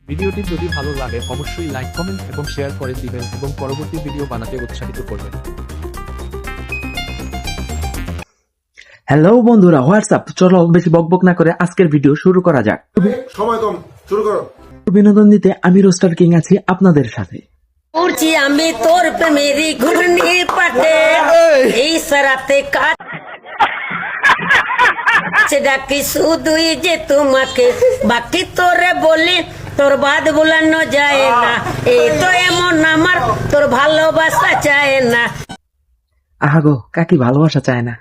ভিডিওটি যদি ভালো লাগে অবশ্যই লাইক, কমেন্ট এবং শেয়ার করে দিবেন এবং পরবর্তী ভিডিও বানাতে উৎসাহিত করবেন। হ্যালো বন্ধুরা, হোয়াটসঅ্যাপ। চলো বেশি বকবক না করে আজকের ভিডিও শুরু করা যাক। সময় কম, শুরু করো। বিনোদন দিতে আমি রোস্টার কিং আছি আপনাদের সাথে। উড়ছি আমি তোর প্রেমেরই ঘূর্ণি পাটে এই সারাতে কাট ডাকি শুধুই যে তোমাকে, বাকি তোরে বলি তোর বাদ বুলানো যায় না। এই তো এমন আমার তোর ভালোবাসা চায় না। আহাগো, কাকি ভালোবাসা চায় না।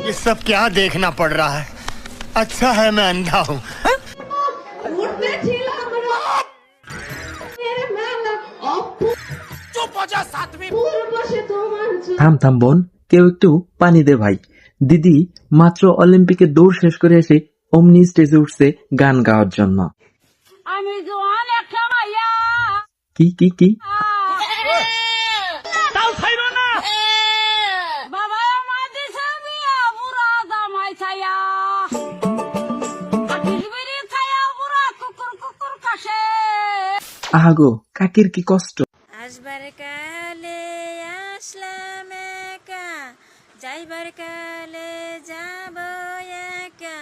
ये सब क्या देखना पड़ रहा है? अच्छा है मैं अंधा हूँ। থাম থাম বোন, কেউ একটু পানি দে ভাই। দিদি মাত্র অলিম্পিকে দৌড় শেষ করে এসে অমনি স্টেজে উঠছে গান গাওয়ার জন্য। আমি জোয়ান একটা মাইয়া কি কি কি বাবা আমার দিছে বিয়া বুড়া দামাই ছায়া বিড়ি ছায়া বুড়া কুকুর কুকুর কাশে। আহাগো, কাকির কি কষ্ট। আসবার কালে আসলাম একা, যাইবার কালে যাব একা,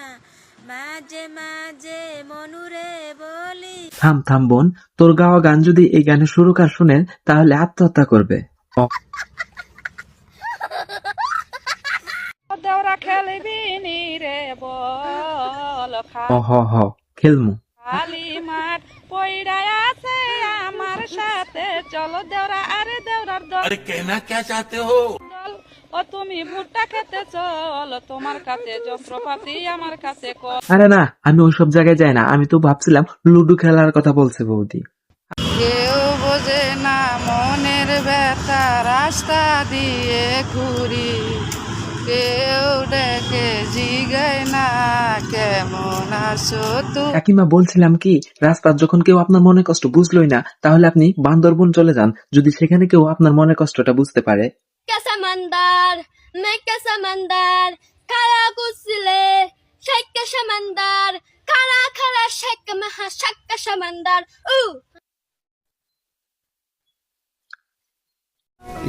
মাঝে মাঝে মনুরে বলি। থাম থাম বোন, তোর গাওয়া গান যদি এই গানের সুরকার শুনেন তাহলে আত্মহত্যা করবে। দেওরা খেলবি নি রে বল, হ হ খেলমু। খালি মাঠ পইড়া আছে আমার সাথে, চলো দেওরা আরে দেওরার দল। আরে কেনা কে চাতে হো? ও তুমি ভুট্টা খেতে চল, তোমার কাছে যন্ত্রপাতি আমার কাছে কল। আরে না, আমি ওইসব জায়গায় যাই না। আমি তো ভাবছিলাম লুডো খেলার কথা বলছে বৌদি। কেউ বোঝে না মনের ব্যথা, রাস্তা দিয়ে ঘুরি, কেউ ডেকে জিগায় না কেমন আছো তুমি। কাকিমা বলছিলাম কি, রাস্তার যখন কেউ আপনার মনে কষ্ট বুঝলোই না, তাহলে আপনি বান্দরবন চলে যান, যদি সেখানে কেউ আপনার মনে কষ্টটা বুঝতে পারে। समंदर मैं क्या समंदर, काला गुस्ले शेक का समंदर, काला खरा शेक में शक का समंदर।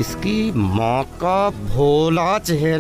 इसकी माँ का भोला चेहरा।